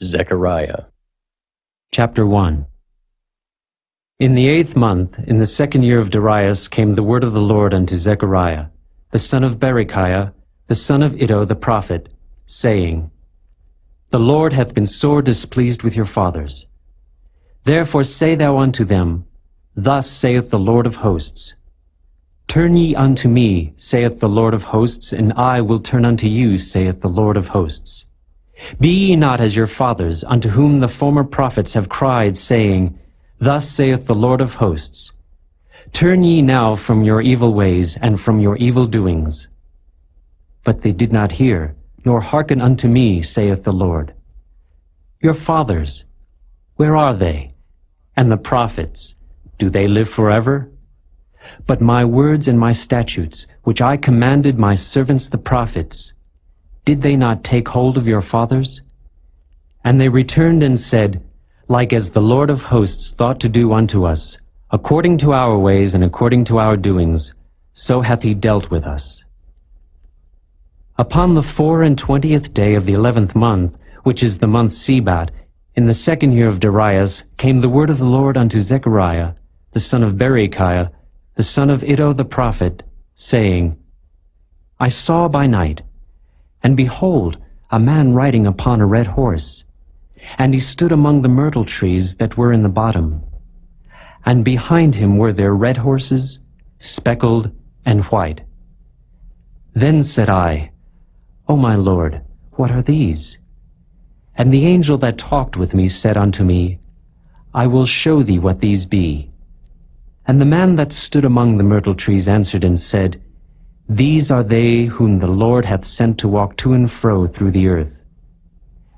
Zechariah. Chapter 1. In the 8th month, in the 2nd year of Darius, came the word of the Lord unto Zechariah, the son of Berechiah, the son of Iddo the prophet, saying, The Lord hath been sore displeased with your fathers. Therefore say thou unto them, Thus saith the Lord of hosts, Turn ye unto me, saith the Lord of hosts, and I will turn unto you, saith the Lord of hosts. Be ye not as your fathers, unto whom the former prophets have cried, saying, Thus saith the Lord of hosts, Turn ye now from your evil ways, and from your evil doings. But they did not hear, nor hearken unto me, saith the Lord. Your fathers, where are they? And the prophets, do they live forever? But my words and my statutes, which I commanded my servants the prophets, did they not take hold of your fathers? And they returned and said, Like as the Lord of hosts thought to do unto us, according to our ways and according to our doings, so hath he dealt with us. Upon the 24th day of the 11th month, which is the month Sebat, in the 2nd year of Darius, came the word of the Lord unto Zechariah, the son of Berechiah, the son of Iddo the prophet, saying, I saw by night, and behold, a man riding upon a red horse, and he stood among the myrtle trees that were in the bottom. And behind him were there red horses, speckled and white. Then said I, O my Lord, what are these? And the angel that talked with me said unto me, I will show thee what these be. And the man that stood among the myrtle trees answered and said, These are they whom the Lord hath sent to walk to and fro through the earth.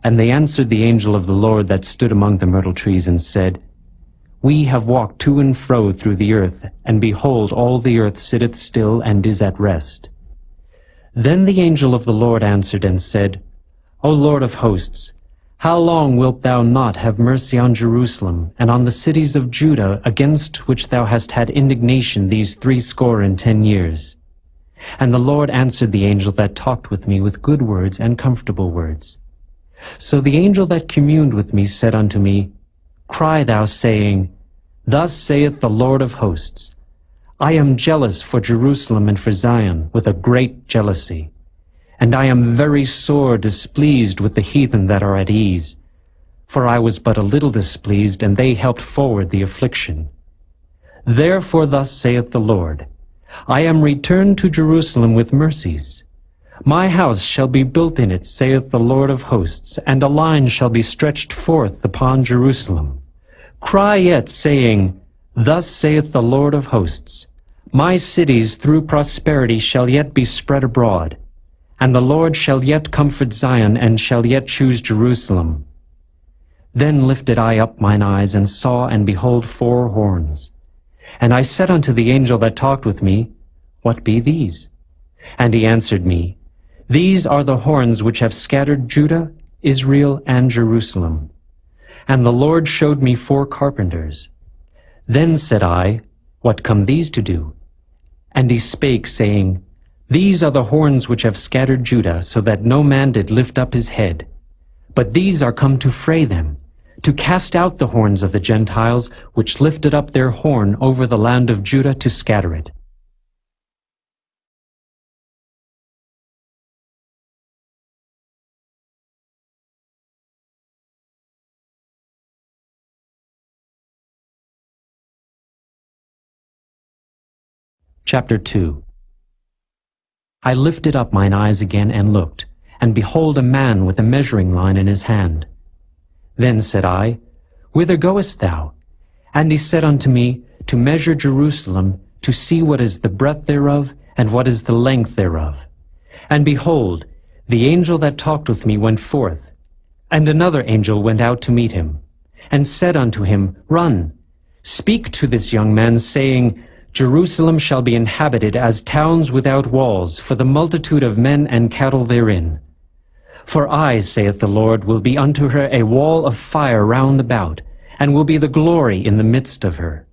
And they answered the angel of the Lord that stood among the myrtle trees and said, We have walked to and fro through the earth, and behold, all the earth sitteth still and is at rest. Then the angel of the Lord answered and said, O Lord of hosts, how long wilt thou not have mercy on Jerusalem, and on the cities of Judah, against which thou hast had indignation these 70 years? And the Lord answered the angel that talked with me with good words and comfortable words. So the angel that communed with me said unto me, Cry thou, saying, Thus saith the Lord of hosts, I am jealous for Jerusalem and for Zion with a great jealousy. And I am very sore displeased with the heathen that are at ease. For I was but a little displeased, and they helped forward the affliction. Therefore thus saith the Lord, I am returned to Jerusalem with mercies. My house shall be built in it, saith the Lord of hosts, and a line shall be stretched forth upon Jerusalem. Cry yet, saying, Thus saith the Lord of hosts, My cities through prosperity shall yet be spread abroad, and the Lord shall yet comfort Zion, and shall yet choose Jerusalem. Then lifted I up mine eyes, and saw, and behold, 4 horns. And I said unto the angel that talked with me, What be these? And he answered me, These are the horns which have scattered Judah, Israel, and Jerusalem. And the Lord showed me 4 carpenters. Then said I, What come these to do? And he spake, saying, These are the horns which have scattered Judah, so that no man did lift up his head. But these are come to fray them, to cast out the horns of the Gentiles, which lifted up their horn over the land of Judah to scatter it. Chapter 2. I lifted up mine eyes again and looked, and behold a man with a measuring line in his hand. Then said I, Whither goest thou? And he said unto me, To measure Jerusalem, to see what is the breadth thereof, and what is the length thereof. And behold, the angel that talked with me went forth, and another angel went out to meet him, and said unto him, Run, speak to this young man, saying, Jerusalem shall be inhabited as towns without walls, for the multitude of men and cattle therein. For I, saith the Lord, will be unto her a wall of fire round about, and will be the glory in the midst of her.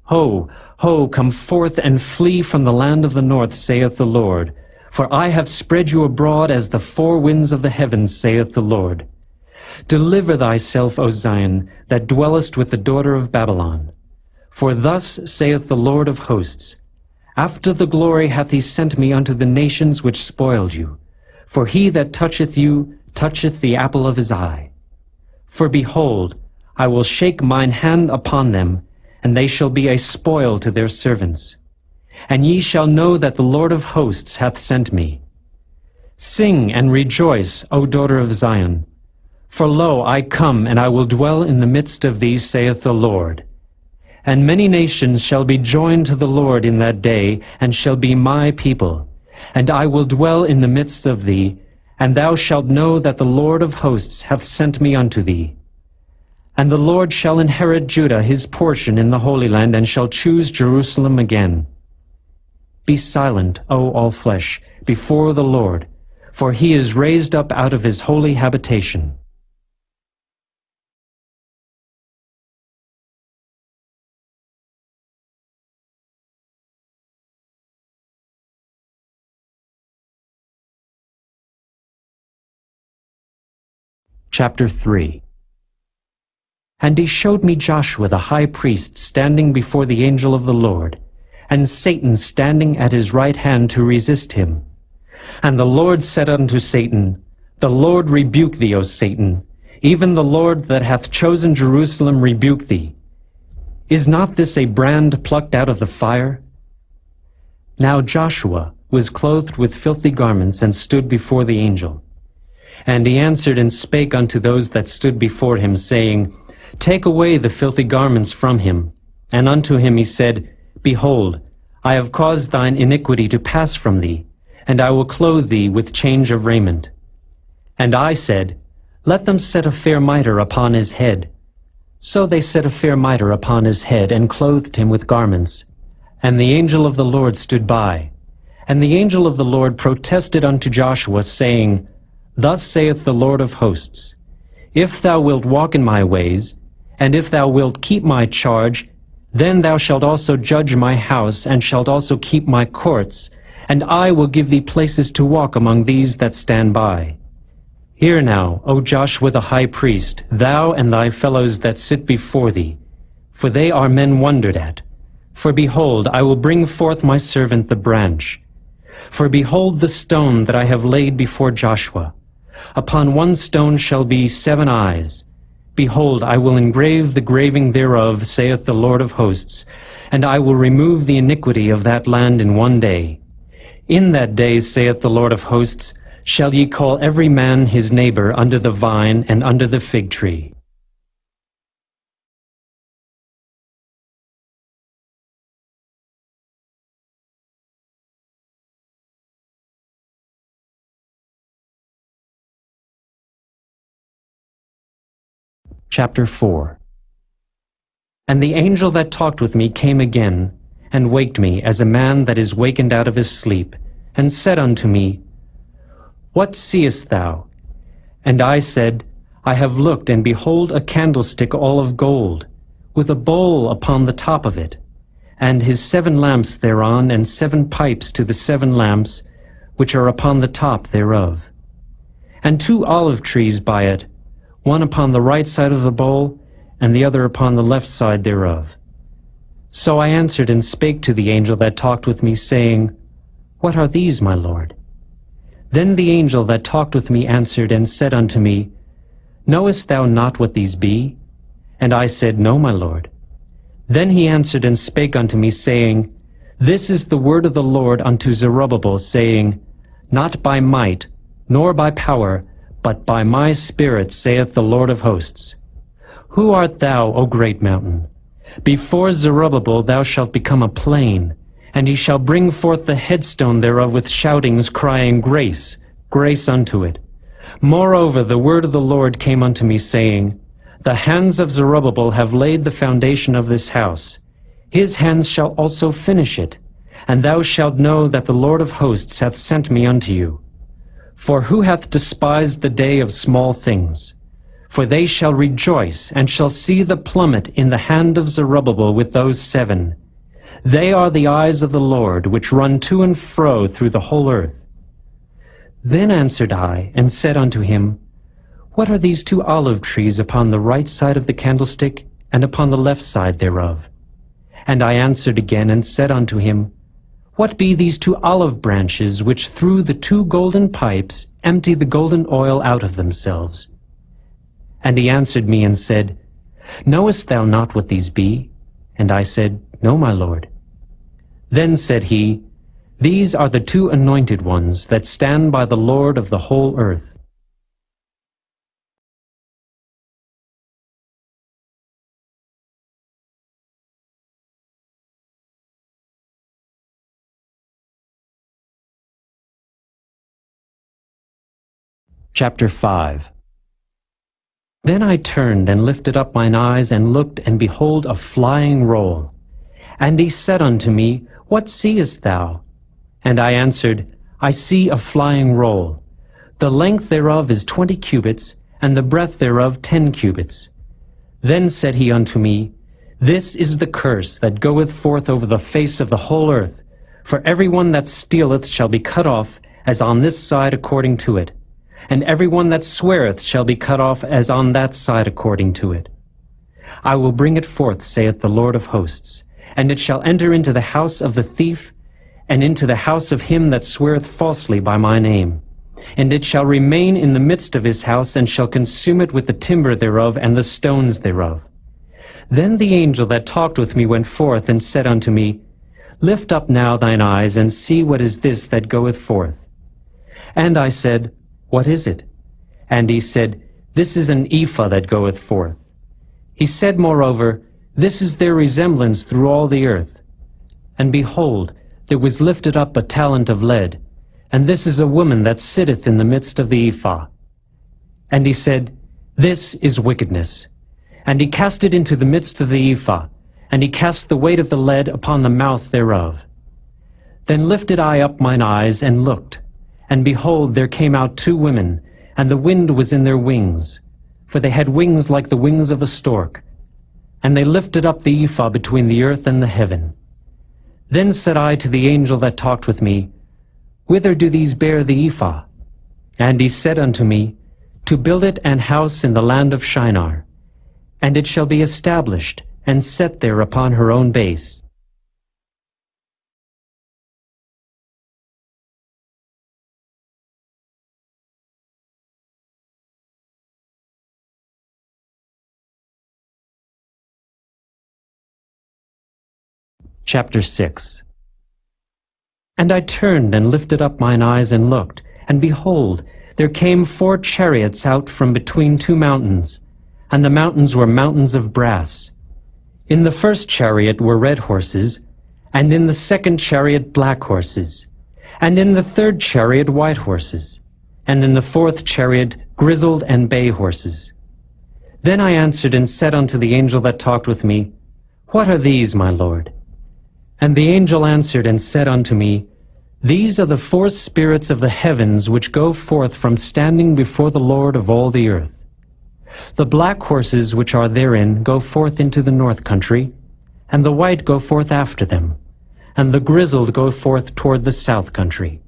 Ho, ho, come forth and flee from the land of the north, saith the Lord. For I have spread you abroad as the 4 winds of the heavens, saith the Lord. Deliver thyself, O Zion, that dwellest with the daughter of Babylon. For thus saith the Lord of hosts, After the glory hath he sent me unto the nations which spoiled you. For he that toucheth you toucheth the apple of his eye. For behold, I will shake mine hand upon them, and they shall be a spoil to their servants. And ye shall know that the Lord of hosts hath sent me. Sing and rejoice, O daughter of Zion. For lo, I come, and I will dwell in the midst of thee, saith the Lord. And many nations shall be joined to the Lord in that day, and shall be my people. And I will dwell in the midst of thee, and thou shalt know that the Lord of hosts hath sent me unto thee. And the Lord shall inherit Judah his portion in the Holy Land, and shall choose Jerusalem again. Be silent, O all flesh, before the Lord, for he is raised up out of his holy habitation. Chapter 3. And he showed me Joshua the high priest standing before the angel of the Lord, and Satan standing at his right hand to resist him. And the Lord said unto Satan, The Lord rebuke thee, O Satan, even the Lord that hath chosen Jerusalem rebuke thee. Is not this a brand plucked out of the fire? Now Joshua was clothed with filthy garments, and stood before the angel. And he answered and spake unto those that stood before him, saying, Take away the filthy garments from him. And unto him he said, Behold, I have caused thine iniquity to pass from thee, and I will clothe thee with change of raiment. And I said, Let them set a fair mitre upon his head. So they set a fair mitre upon his head, and clothed him with garments. And the angel of the Lord stood by. And the angel of the Lord protested unto Joshua, saying, Thus saith the Lord of hosts, If thou wilt walk in my ways, and if thou wilt keep my charge, then thou shalt also judge my house, and shalt also keep my courts, and I will give thee places to walk among these that stand by. Hear now, O Joshua the high priest, thou and thy fellows that sit before thee, for they are men wondered at. For behold, I will bring forth my servant the branch. For behold the stone that I have laid before Joshua. Upon one stone shall be 7 eyes. Behold, I will engrave the graving thereof, saith the Lord of hosts, and I will remove the iniquity of that land in 1 day. In that day, saith the Lord of hosts, shall ye call every man his neighbor under the vine and under the fig tree. Chapter 4. And the angel that talked with me came again, and waked me as a man that is wakened out of his sleep, and said unto me, What seest thou? And I said, I have looked, and behold a candlestick all of gold, with a bowl upon the top of it, and his 7 lamps thereon, and 7 pipes to the 7 lamps, which are upon the top thereof. And 2 olive trees by it, one upon the right side of the bowl, and the other upon the left side thereof. So I answered and spake to the angel that talked with me, saying, What are these, my Lord? Then the angel that talked with me answered and said unto me, Knowest thou not what these be? And I said, No, my Lord. Then he answered and spake unto me, saying, This is the word of the Lord unto Zerubbabel, saying, Not by might, nor by power, but by my Spirit, saith the Lord of hosts. Who art thou, O great mountain? Before Zerubbabel thou shalt become a plain, and he shall bring forth the headstone thereof with shoutings, crying, Grace, grace unto it. Moreover, the word of the Lord came unto me, saying, The hands of Zerubbabel have laid the foundation of this house. His hands shall also finish it. And thou shalt know that the Lord of hosts hath sent me unto you. For who hath despised the day of small things? For they shall rejoice, and shall see the plummet in the hand of Zerubbabel with those 7. They are the eyes of the Lord, which run to and fro through the whole earth. Then answered I, and said unto him, What are these 2 olive trees upon the right side of the candlestick, and upon the left side thereof? And I answered again and said unto him, What be these 2 olive branches, which through the 2 golden pipes empty the golden oil out of themselves? And he answered me and said, Knowest thou not what these be? And I said, No, my Lord. Then said he, These are the 2 anointed ones that stand by the Lord of the whole earth. Chapter 5. Then I turned and lifted up mine eyes and looked, and behold a flying roll. And he said unto me, What seest thou? And I answered, I see a flying roll. The length thereof is 20 cubits, and the breadth thereof 10 cubits. Then said he unto me, This is the curse that goeth forth over the face of the whole earth. For every one that stealeth shall be cut off, as on this side according to it. And every one that sweareth shall be cut off as on that side according to it. I will bring it forth, saith the Lord of hosts, and it shall enter into the house of the thief, and into the house of him that sweareth falsely by my name. And it shall remain in the midst of his house, and shall consume it with the timber thereof and the stones thereof. Then the angel that talked with me went forth, and said unto me, Lift up now thine eyes, and see what is this that goeth forth. And I said, What is it? And he said, This is an ephah that goeth forth. He said moreover, This is their resemblance through all the earth. And behold, there was lifted up a talent of lead, and this is a woman that sitteth in the midst of the ephah. And he said, This is wickedness. And he cast it into the midst of the ephah, and he cast the weight of the lead upon the mouth thereof. Then lifted I up mine eyes, and looked, and behold, there came out 2 women, and the wind was in their wings, for they had wings like the wings of a stork. And they lifted up the ephah between the earth and the heaven. Then said I to the angel that talked with me, Whither do these bear the ephah? And he said unto me, To build it an house in the land of Shinar, and it shall be established, and set there upon her own base. Chapter 6. And I turned and lifted up mine eyes and looked, and behold, there came 4 chariots out from between 2 mountains, and the mountains were mountains of brass. In the first chariot were red horses, and in the second chariot black horses, and in the third chariot white horses, and in the fourth chariot grizzled and bay horses. Then I answered and said unto the angel that talked with me, What are these, my Lord? And the angel answered and said unto me, These are the 4 spirits of the heavens which go forth from standing before the Lord of all the earth. The black horses which are therein go forth into the north country, and the white go forth after them, and the grizzled go forth toward the south country.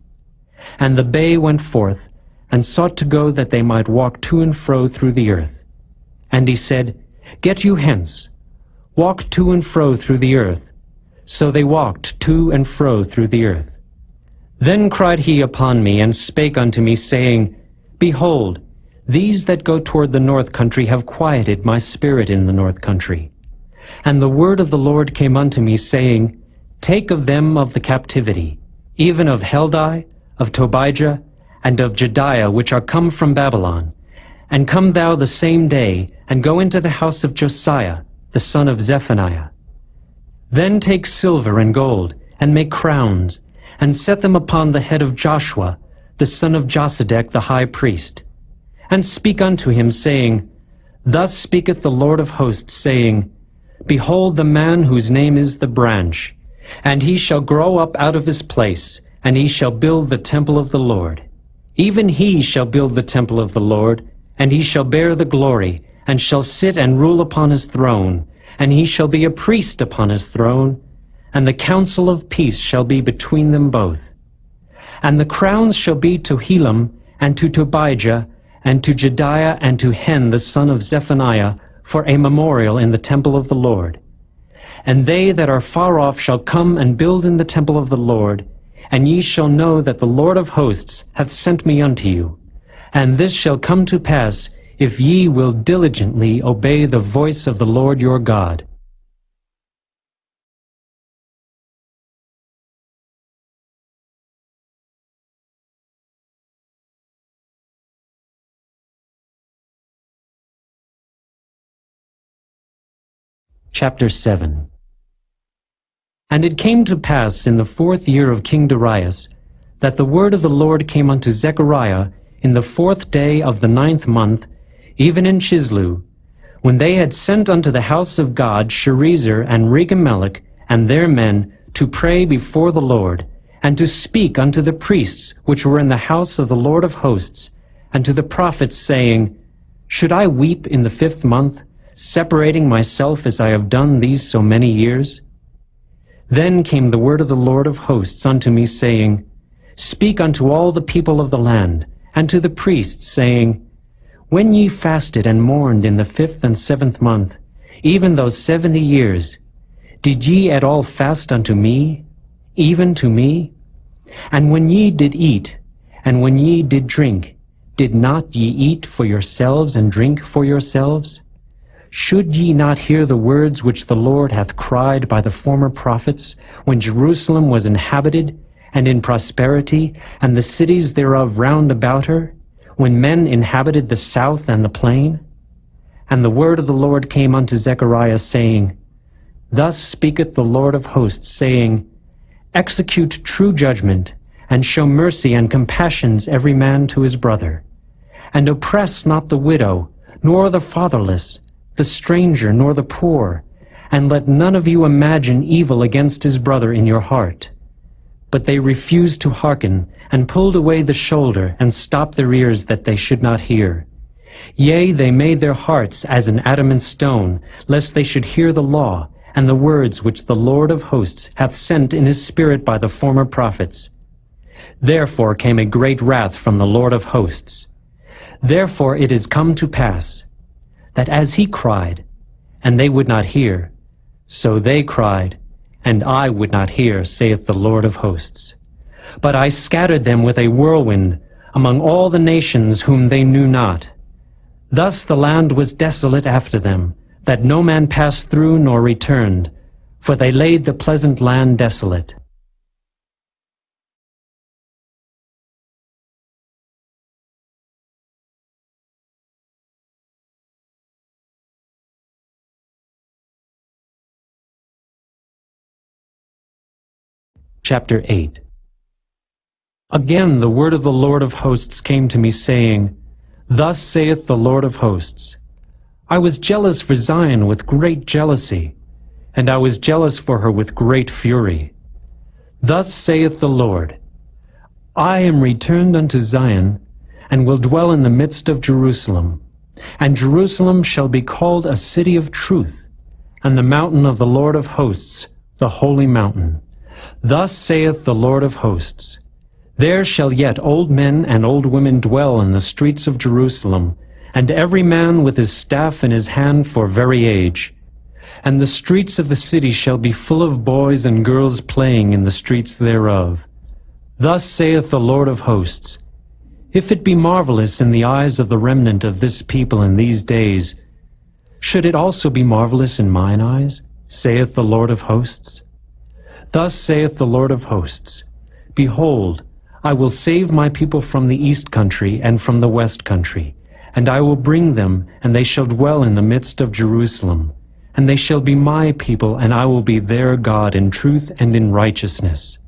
And the bay went forth, and sought to go that they might walk to and fro through the earth. And he said, Get you hence, walk to and fro through the earth. So they walked to and fro through the earth. Then cried he upon me, and spake unto me, saying, Behold, these that go toward the north country have quieted my spirit in the north country. And the word of the Lord came unto me, saying, Take of them of the captivity, even of Heldai, of Tobijah, and of Jediah, which are come from Babylon, and come thou the same day, and go into the house of Josiah, the son of Zephaniah. Then take silver and gold, and make crowns, and set them upon the head of Joshua, the son of Josedech the high priest. And speak unto him, saying, Thus speaketh the Lord of hosts, saying, Behold the man whose name is the branch, and he shall grow up out of his place, and he shall build the temple of the Lord. Even he shall build the temple of the Lord, and he shall bear the glory, and shall sit and rule upon his throne, and he shall be a priest upon his throne, and the counsel of peace shall be between them both. And the crowns shall be to Helam, and to Tobijah, and to Jedaiah and to Hen the son of Zephaniah, for a memorial in the temple of the Lord. And they that are far off shall come and build in the temple of the Lord, and ye shall know that the Lord of hosts hath sent me unto you. And this shall come to pass, if ye will diligently obey the voice of the Lord your God. Chapter 7. And it came to pass in the 4th year of King Darius, that the word of the Lord came unto Zechariah in the 4th day of the 9th month, even in Chislu, when they had sent unto the house of God Sherezer and Regemelech and their men to pray before the Lord, and to speak unto the priests which were in the house of the Lord of hosts, and to the prophets, saying, Should I weep in the 5th month, separating myself as I have done these so many years? Then came the word of the Lord of hosts unto me, saying, Speak unto all the people of the land, and to the priests, saying, When ye fasted and mourned in the 5th and 7th month, even those 70 years, did ye at all fast unto me, even to me? And when ye did eat, and when ye did drink, did not ye eat for yourselves and drink for yourselves? Should ye not hear the words which the Lord hath cried by the former prophets, when Jerusalem was inhabited, and in prosperity, and the cities thereof round about her, when men inhabited the south and the plain? And the word of the Lord came unto Zechariah, saying, Thus speaketh the Lord of hosts, saying, Execute true judgment, and show mercy and compassions every man to his brother. And oppress not the widow, nor the fatherless, the stranger, nor the poor, and let none of you imagine evil against his brother in your heart. But they refused to hearken, and pulled away the shoulder, and stopped their ears that they should not hear. Yea, they made their hearts as an adamant stone, lest they should hear the law, and the words which the Lord of hosts hath sent in his Spirit by the former prophets. Therefore came a great wrath from the Lord of hosts. Therefore it is come to pass, that as he cried, and they would not hear, so they cried, and I would not hear, saith the Lord of hosts. But I scattered them with a whirlwind among all the nations whom they knew not. Thus the land was desolate after them, that no man passed through nor returned, for they laid the pleasant land desolate. Chapter 8. Again the word of the Lord of hosts came to me, saying, Thus saith the Lord of hosts, I was jealous for Zion with great jealousy, and I was jealous for her with great fury. Thus saith the Lord, I am returned unto Zion, and will dwell in the midst of Jerusalem. And Jerusalem shall be called a city of truth, and the mountain of the Lord of hosts, the holy mountain. Thus saith the Lord of hosts, There shall yet old men and old women dwell in the streets of Jerusalem, and every man with his staff in his hand for very age. And the streets of the city shall be full of boys and girls playing in the streets thereof. Thus saith the Lord of hosts, If it be marvelous in the eyes of the remnant of this people in these days, should it also be marvelous in mine eyes, saith the Lord of hosts? Thus saith the Lord of hosts, Behold, I will save my people from the east country and from the west country, and I will bring them, and they shall dwell in the midst of Jerusalem. And they shall be my people, and I will be their God in truth and in righteousness.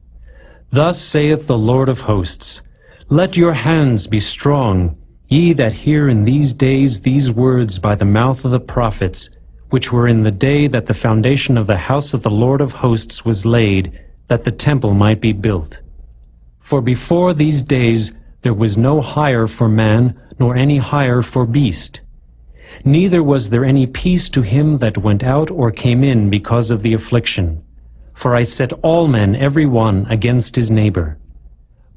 Thus saith the Lord of hosts, Let your hands be strong, ye that hear in these days these words by the mouth of the prophets, which were in the day that the foundation of the house of the Lord of hosts was laid, that the temple might be built. For before these days there was no hire for man, nor any hire for beast. Neither was there any peace to him that went out or came in because of the affliction. For I set all men every one against his neighbor.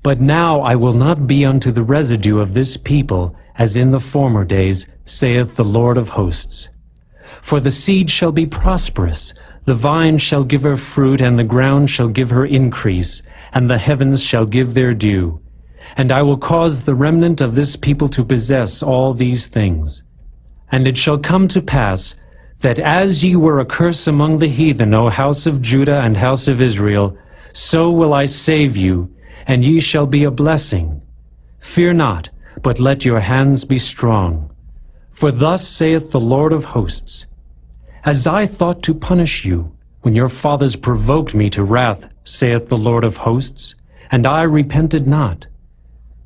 But now I will not be unto the residue of this people as in the former days, saith the Lord of hosts. For the seed shall be prosperous, the vine shall give her fruit, and the ground shall give her increase, and the heavens shall give their dew. And I will cause the remnant of this people to possess all these things. And it shall come to pass, that as ye were a curse among the heathen, O house of Judah and house of Israel, so will I save you, and ye shall be a blessing. Fear not, but let your hands be strong. For thus saith the Lord of hosts, As I thought to punish you, when your fathers provoked me to wrath, saith the Lord of hosts, and I repented not,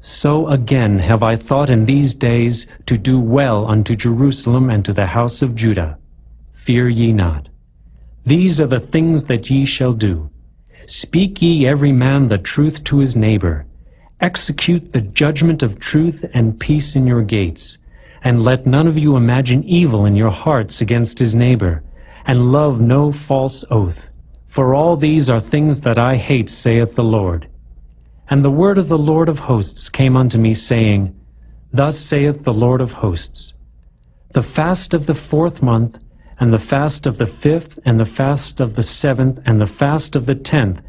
so again have I thought in these days to do well unto Jerusalem and to the house of Judah. Fear ye not. These are the things that ye shall do. Speak ye every man the truth to his neighbor. Execute the judgment of truth and peace in your gates. And let none of you imagine evil in your hearts against his neighbor. And love no false oath. For all these are things that I hate, saith the Lord. And the word of the Lord of hosts came unto me, saying, Thus saith the Lord of hosts, The fast of the 4th month, and the fast of the 5th, and the fast of the 7th, and the fast of the 10th,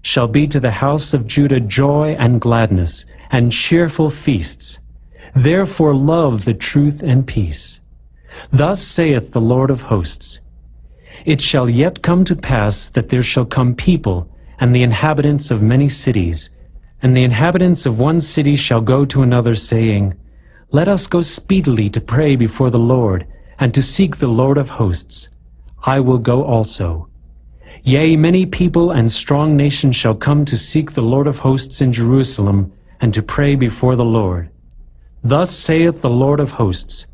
shall be to the house of Judah joy and gladness, and cheerful feasts. Therefore love the truth and peace. Thus saith the Lord of hosts, It shall yet come to pass that there shall come people, and the inhabitants of many cities, and the inhabitants of one city shall go to another, saying, Let us go speedily to pray before the Lord, and to seek the Lord of hosts. I will go also. Yea, many people and strong nations shall come to seek the Lord of hosts in Jerusalem, and to pray before the Lord. Thus saith the Lord of hosts,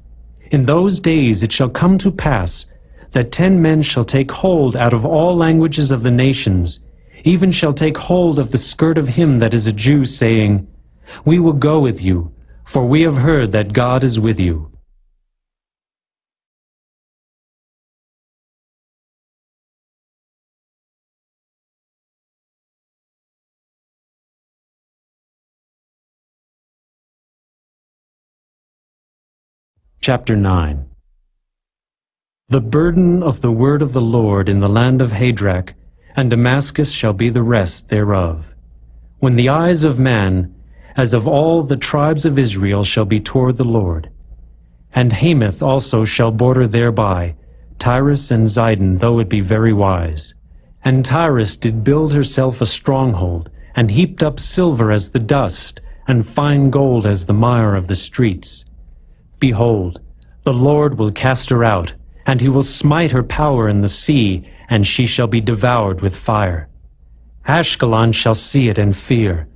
In those days it shall come to pass, that 10 men shall take hold out of all languages of the nations, even shall take hold of the skirt of him that is a Jew, saying, We will go with you, for we have heard that God is with you. Chapter 9. The burden of the word of the Lord in the land of Hadrach, and Damascus shall be the rest thereof. When the eyes of man, as of all the tribes of Israel, shall be toward the Lord. And Hamath also shall border thereby, Tyrus and Zidon, though it be very wise. And Tyrus did build herself a stronghold, and heaped up silver as the dust, and fine gold as the mire of the streets. Behold, the Lord will cast her out, and he will smite her power in the sea, and she shall be devoured with fire. Ashkelon shall see it and fear.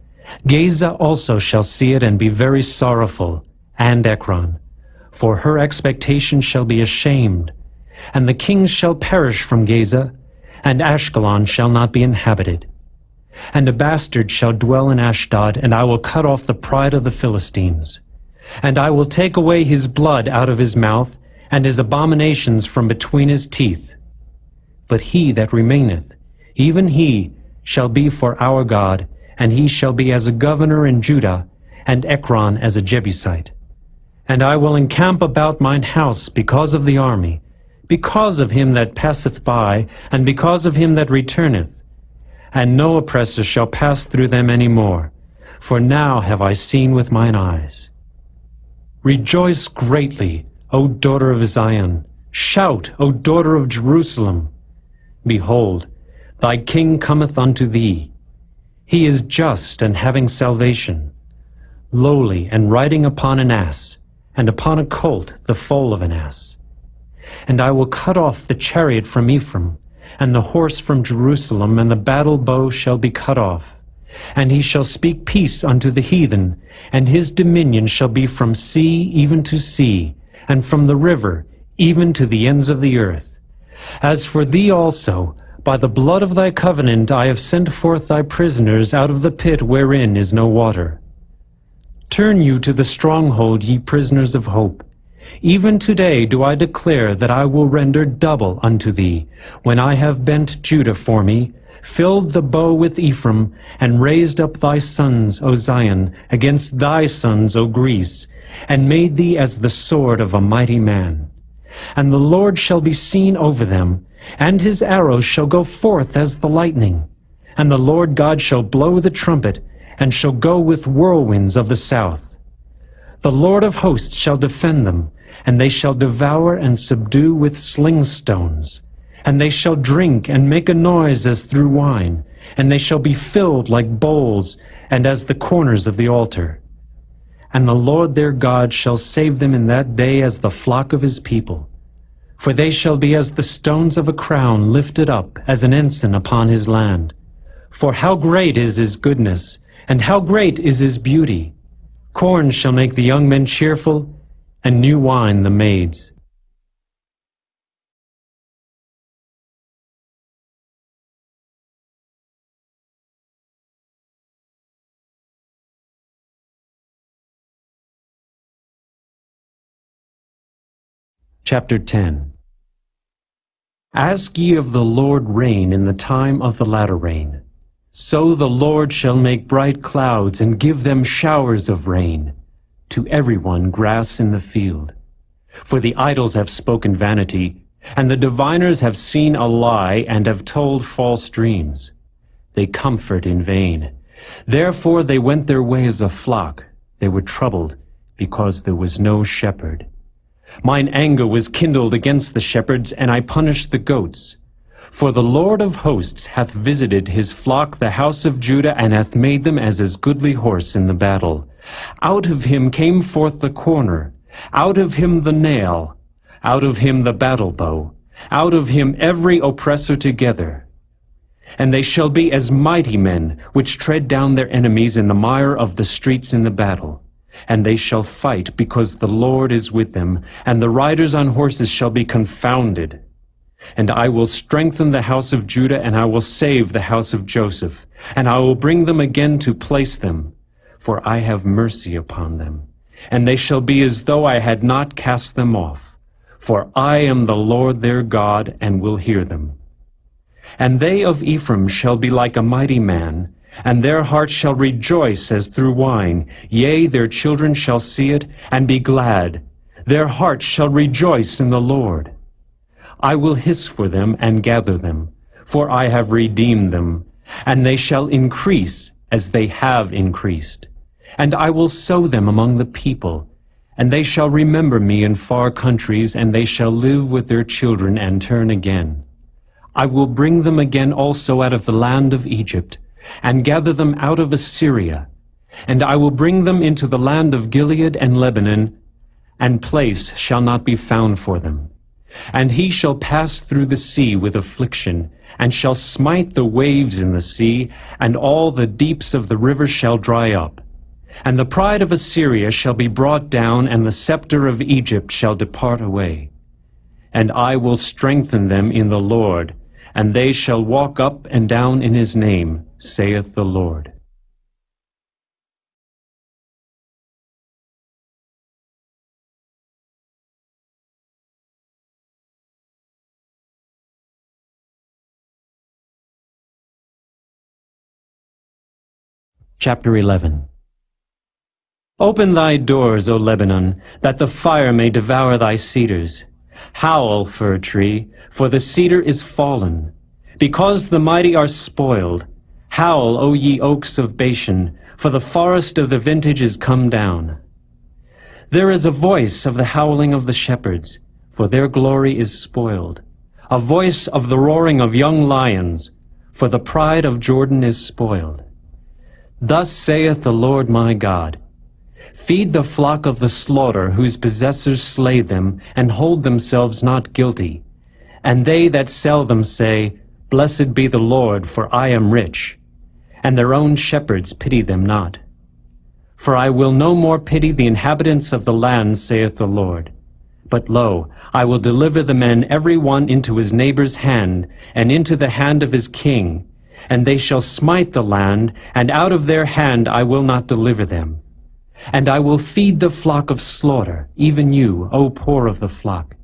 Gaza also shall see it and be very sorrowful, and Ekron. For her expectation shall be ashamed. And the kings shall perish from Gaza, and Ashkelon shall not be inhabited. And a bastard shall dwell in Ashdod, and I will cut off the pride of the Philistines. And I will take away his blood out of his mouth, and his abominations from between his teeth. But he that remaineth, even he, shall be for our God, and he shall be as a governor in Judah, and Ekron as a Jebusite. And I will encamp about mine house because of the army, because of him that passeth by, and because of him that returneth. And no oppressor shall pass through them any more, for now have I seen with mine eyes. Rejoice greatly, O daughter of Zion. Shout, O daughter of Jerusalem. Behold, thy king cometh unto thee. He is just and having salvation, lowly and riding upon an ass, and upon a colt, the foal of an ass. And I will cut off the chariot from Ephraim, and the horse from Jerusalem, and the battle bow shall be cut off. And he shall speak peace unto the heathen, and his dominion shall be from sea even to sea, and from the river even to the ends of the earth. As for thee also, by the blood of thy covenant I have sent forth thy prisoners out of the pit wherein is no water. Turn you to the stronghold, ye prisoners of hope. Even today do I declare that I will render double unto thee, when I have bent Judah for me, filled the bow with Ephraim, and raised up thy sons, O Zion, against thy sons, O Greece, and made thee as the sword of a mighty man. And the Lord shall be seen over them, and his arrows shall go forth as the lightning. And the Lord God shall blow the trumpet, and shall go with whirlwinds of the south. The Lord of hosts shall defend them, and they shall devour and subdue with sling stones. And they shall drink and make a noise as through wine, and they shall be filled like bowls, and as the corners of the altar. And the Lord their God shall save them in that day as the flock of his people. For they shall be as the stones of a crown lifted up as an ensign upon his land. For how great is his goodness, and how great is his beauty! Corn shall make the young men cheerful, and new wine the maids. Chapter 10. Ask ye of the Lord rain in the time of the latter rain. So the Lord shall make bright clouds, and give them showers of rain, to every one grass in the field. For the idols have spoken vanity, and the diviners have seen a lie, and have told false dreams. They comfort in vain. Therefore they went their way as a flock. They were troubled, because there was no shepherd. Mine anger was kindled against the shepherds, and I punished the goats. For the Lord of hosts hath visited his flock, the house of Judah, and hath made them as his goodly horse in the battle. Out of him came forth the corner, out of him the nail, out of him the battle bow, out of him every oppressor together. And they shall be as mighty men, which tread down their enemies in the mire of the streets in the battle. And they shall fight, because the Lord is with them, and the riders on horses shall be confounded. And I will strengthen the house of Judah, and I will save the house of Joseph, and I will bring them again to place them, for I have mercy upon them. And they shall be as though I had not cast them off, for I am the Lord their God, and will hear them. And they of Ephraim shall be like a mighty man, and their heart shall rejoice as through wine. Yea, their children shall see it, and be glad. Their heart shall rejoice in the Lord. I will hiss for them and gather them, for I have redeemed them, and they shall increase as they have increased. And I will sow them among the people, and they shall remember me in far countries, and they shall live with their children and turn again. I will bring them again also out of the land of Egypt, and gather them out of Assyria. And I will bring them into the land of Gilead and Lebanon, and place shall not be found for them. And he shall pass through the sea with affliction, and shall smite the waves in the sea, and all the deeps of the river shall dry up. And the pride of Assyria shall be brought down, and the scepter of Egypt shall depart away. And I will strengthen them in the Lord, and they shall walk up and down in his name, saith the Lord. Chapter 11. Open thy doors, O Lebanon, that the fire may devour thy cedars. Howl, fir tree, for the cedar is fallen. Because the mighty are spoiled. Howl, O ye oaks of Bashan, for the forest of the vintage is come down. There is a voice of the howling of the shepherds, for their glory is spoiled. A voice of the roaring of young lions, for the pride of Jordan is spoiled. Thus saith the Lord my God, feed the flock of the slaughter, whose possessors slay them, and hold themselves not guilty. And they that sell them say, Blessed be the Lord, for I am rich. And their own shepherds pity them not. For I will no more pity the inhabitants of the land, saith the Lord. But lo, I will deliver the men every one into his neighbor's hand, and into the hand of his king. And they shall smite the land, and out of their hand I will not deliver them. And I will feed the flock of slaughter, even you, O poor of the flock.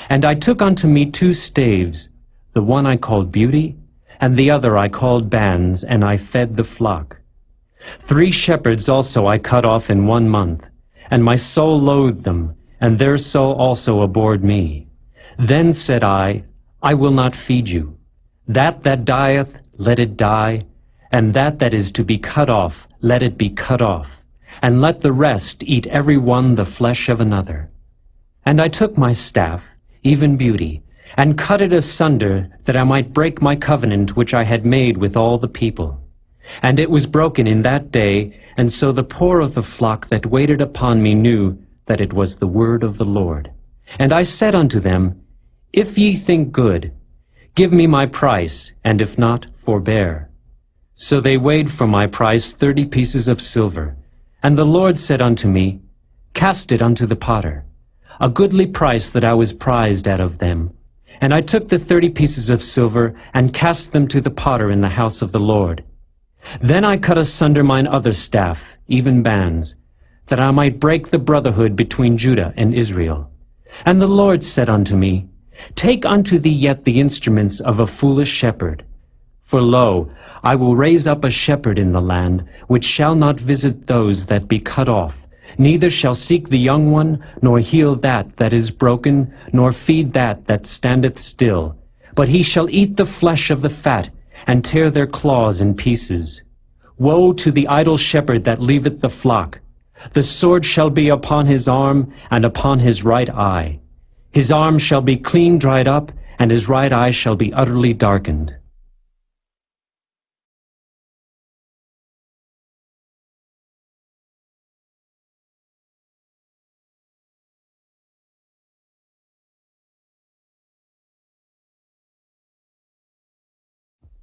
And I took unto me 2 staves, the one I called Beauty, and the other I called Bands, and I fed the flock. 3 shepherds also I cut off in 1 month, and my soul loathed them, and their soul also abhorred me. Then said I will not feed you. That dieth, let it die, and that is to be cut off, let it be cut off, and let the rest eat every one the flesh of another. And I took my staff, even Beauty, and cut it asunder, that I might break my covenant which I had made with all the people. And it was broken in that day, and so the poor of the flock that waited upon me knew that it was the word of the Lord. And I said unto them, If ye think good, give me my price, and if not, forbear. So they weighed for my price 30 pieces of silver. And the Lord said unto me, Cast it unto the potter, a goodly price that I was prized out of them. And I took the 30 pieces of silver, and cast them to the potter in the house of the Lord. Then I cut asunder mine other staff, even Bands, that I might break the brotherhood between Judah and Israel. And the Lord said unto me, Take unto thee yet the instruments of a foolish shepherd. For lo, I will raise up a shepherd in the land, which shall not visit those that be cut off, neither shall seek the young one, nor heal that is broken, nor feed that standeth still. But he shall eat the flesh of the fat, and tear their claws in pieces. Woe to the idle shepherd that leaveth the flock! The sword shall be upon his arm, and upon his right eye. His arm shall be clean dried up, and his right eye shall be utterly darkened.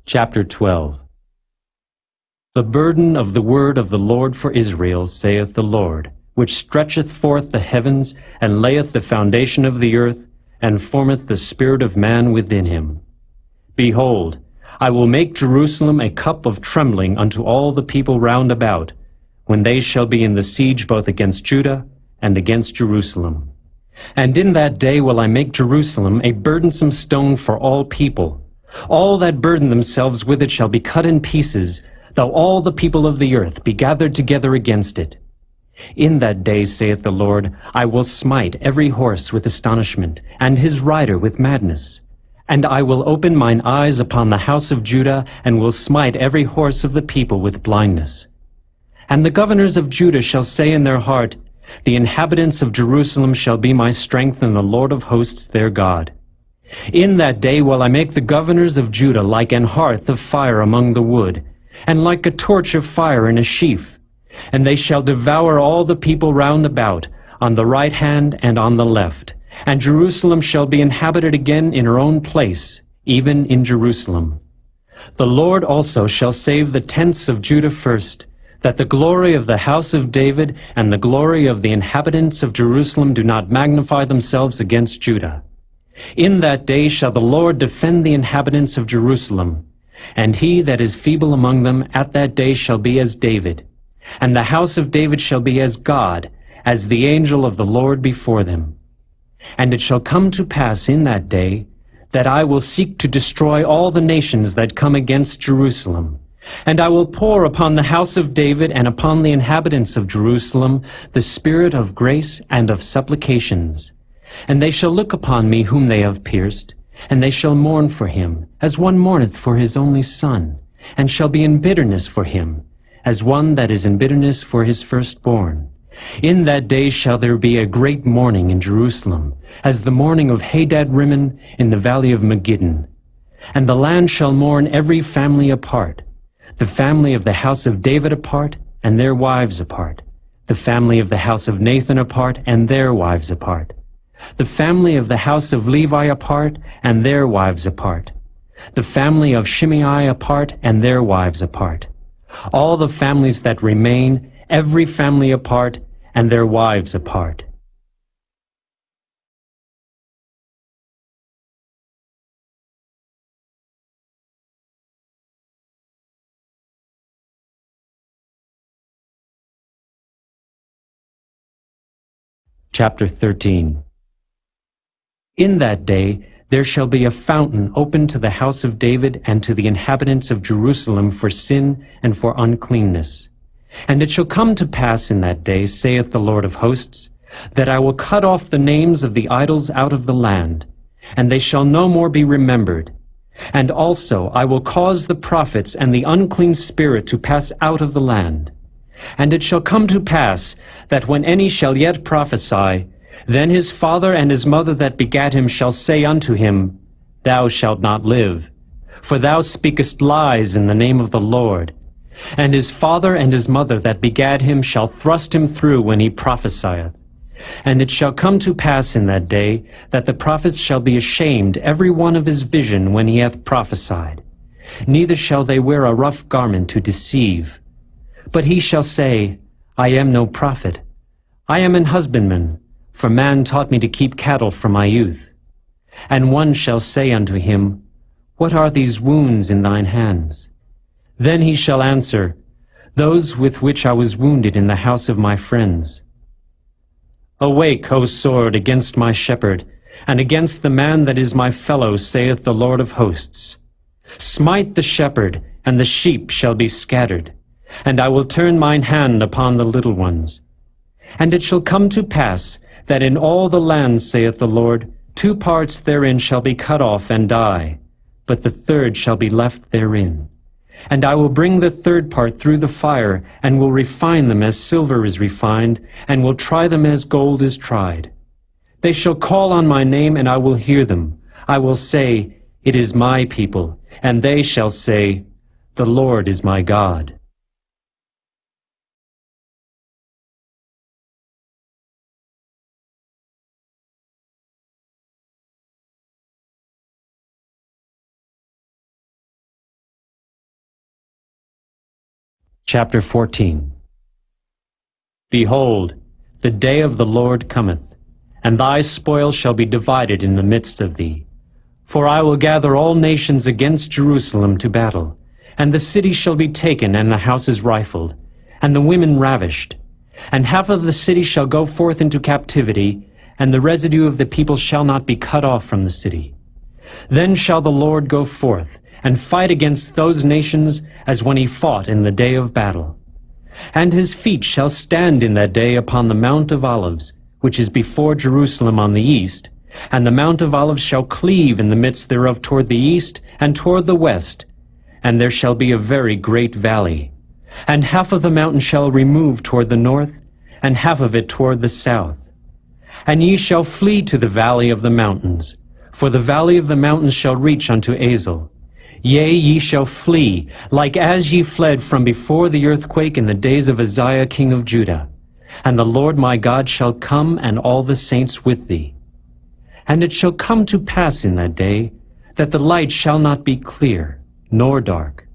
Chapter 12. The burden of the word of the Lord for Israel, saith the Lord, which stretcheth forth the heavens, and layeth the foundation of the earth, and formeth the spirit of man within him. Behold, I will make Jerusalem a cup of trembling unto all the people round about, when they shall be in the siege both against Judah and against Jerusalem. And in that day will I make Jerusalem a burdensome stone for all people. All that burden themselves with it shall be cut in pieces, though all the people of the earth be gathered together against it. In that day, saith the Lord, I will smite every horse with astonishment, and his rider with madness. And I will open mine eyes upon the house of Judah, and will smite every horse of the people with blindness. And the governors of Judah shall say in their heart, The inhabitants of Jerusalem shall be my strength, and the Lord of hosts their God. In that day will I make the governors of Judah like an hearth of fire among the wood, and like a torch of fire in a sheaf. And they shall devour all the people round about, on the right hand and on the left. And Jerusalem shall be inhabited again in her own place, even in Jerusalem. The Lord also shall save the tents of Judah first, that the glory of the house of David and the glory of the inhabitants of Jerusalem do not magnify themselves against Judah. In that day shall the Lord defend the inhabitants of Jerusalem, and he that is feeble among them at that day shall be as David, and the house of David shall be as God, as the angel of the Lord before them. And it shall come to pass in that day, that I will seek to destroy all the nations that come against Jerusalem. And I will pour upon the house of David and upon the inhabitants of Jerusalem the spirit of grace and of supplications. And they shall look upon me whom they have pierced, and they shall mourn for him, as one mourneth for his only son, and shall be in bitterness for him, as one that is in bitterness for his firstborn. In that day shall there be a great mourning in Jerusalem, as the mourning of Hadad-rimmon in the valley of Megiddon. And the land shall mourn every family apart, the family of the house of David apart, and their wives apart, the family of the house of Nathan apart, and their wives apart, the family of the house of Levi apart, and their wives apart, the family of Shimei apart, and their wives apart, all the families that remain, every family apart, and their wives apart. Chapter 13. In that day there shall be a fountain opened to the house of David and to the inhabitants of Jerusalem for sin and for uncleanness. And it shall come to pass in that day, saith the Lord of hosts, that I will cut off the names of the idols out of the land, and they shall no more be remembered. And also I will cause the prophets and the unclean spirit to pass out of the land. And it shall come to pass, that when any shall yet prophesy, then his father and his mother that begat him shall say unto him, Thou shalt not live, for thou speakest lies in the name of the Lord. And his father and his mother that begat him shall thrust him through when he prophesieth. And it shall come to pass in that day, that the prophets shall be ashamed every one of his vision when he hath prophesied. Neither shall they wear a rough garment to deceive. But he shall say, I am no prophet. I am an husbandman, for man taught me to keep cattle from my youth. And one shall say unto him, What are these wounds in thine hands? Then he shall answer, Those with which I was wounded in the house of my friends. Awake, O sword, against my shepherd, and against the man that is my fellow, saith the Lord of hosts. Smite the shepherd, and the sheep shall be scattered, and I will turn mine hand upon the little ones. And it shall come to pass, that in all the land, saith the Lord, 2 parts therein shall be cut off and die, but the third shall be left therein. And I will bring the third part through the fire, and will refine them as silver is refined, and will try them as gold is tried. They shall call on my name, and I will hear them. I will say, It is my people, and they shall say, The Lord is my God. Chapter 14. Behold, the day of the Lord cometh, and thy spoil shall be divided in the midst of thee. For I will gather all nations against Jerusalem to battle, and the city shall be taken, and the houses rifled, and the women ravished. And half of the city shall go forth into captivity, and the residue of the people shall not be cut off from the city. Then shall the Lord go forth, and fight against those nations as when he fought in the day of battle. And his feet shall stand in that day upon the Mount of Olives, which is before Jerusalem on the east, and the Mount of Olives shall cleave in the midst thereof toward the east and toward the west, and there shall be a very great valley. And half of the mountain shall remove toward the north, and half of it toward the south. And ye shall flee to the valley of the mountains, for the valley of the mountains shall reach unto Azel. Yea, ye shall flee, like as ye fled from before the earthquake in the days of Uzziah king of Judah. And the Lord my God shall come, and all the saints with thee. And it shall come to pass in that day, that the light shall not be clear, nor dark.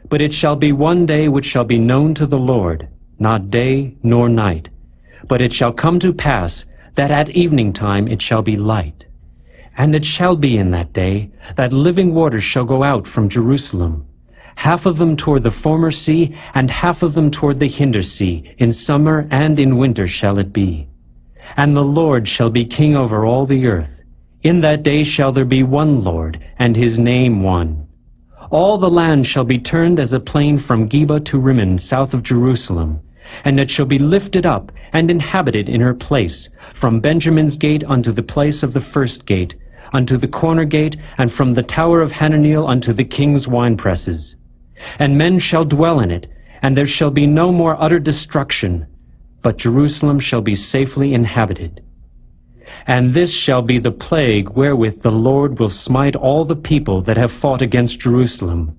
But it shall be one day which shall be known to the Lord, not day nor night. But it shall come to pass, that at evening time it shall be light. And it shall be in that day, that living waters shall go out from Jerusalem, half of them toward the former sea, and half of them toward the hinder sea. In summer and in winter shall it be. And the Lord shall be king over all the earth. In that day shall there be one Lord, and his name one. All the land shall be turned as a plain from Geba to Rimmon, south of Jerusalem. And it shall be lifted up, and inhabited in her place, from Benjamin's gate unto the place of the first gate, unto the corner gate, and from the tower of Hananeel unto the king's winepresses. And men shall dwell in it, and there shall be no more utter destruction, but Jerusalem shall be safely inhabited. And this shall be the plague wherewith the Lord will smite all the people that have fought against Jerusalem.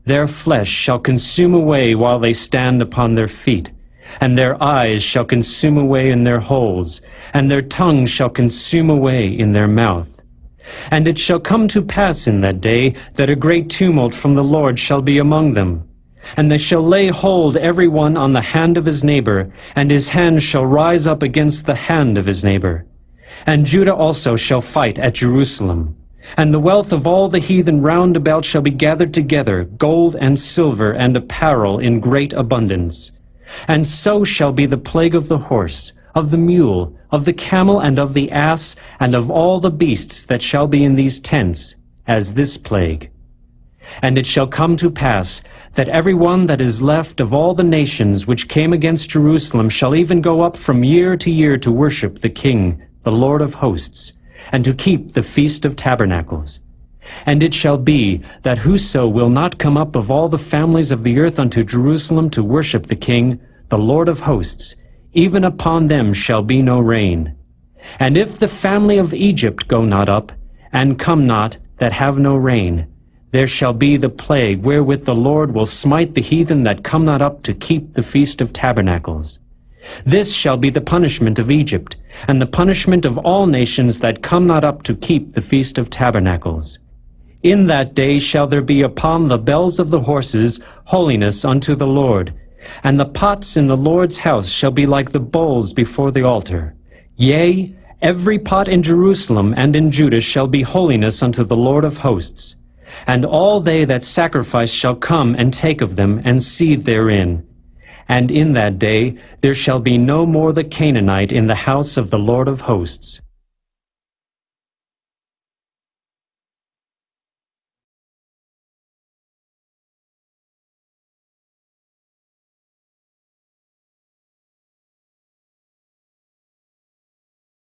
Their flesh shall consume away while they stand upon their feet, and their eyes shall consume away in their holes, and their tongue shall consume away in their mouth. And it shall come to pass in that day that a great tumult from the Lord shall be among them. And they shall lay hold every one on the hand of his neighbor, and his hand shall rise up against the hand of his neighbor. And Judah also shall fight at Jerusalem. And the wealth of all the heathen round about shall be gathered together, gold and silver and apparel in great abundance. And so shall be the plague of the horse, of the mule, of the camel, and of the ass, and of all the beasts that shall be in these tents, as this plague. And it shall come to pass, that every one that is left of all the nations which came against Jerusalem shall even go up from year to year to worship the King, the Lord of hosts, and to keep the Feast of Tabernacles. And it shall be, that whoso will not come up of all the families of the earth unto Jerusalem to worship the King, the Lord of hosts, even upon them shall be no rain. And if the family of Egypt go not up, and come not, that have no rain, there shall be the plague wherewith the Lord will smite the heathen that come not up to keep the Feast of Tabernacles. This shall be the punishment of Egypt, and the punishment of all nations that come not up to keep the Feast of Tabernacles. In that day shall there be upon the bells of the horses holiness unto the Lord, and the pots in the Lord's house shall be like the bowls before the altar. Yea, every pot in Jerusalem and in Judah shall be holiness unto the Lord of hosts. And all they that sacrifice shall come and take of them, and seethe therein. And in that day there shall be no more the Canaanite in the house of the Lord of hosts.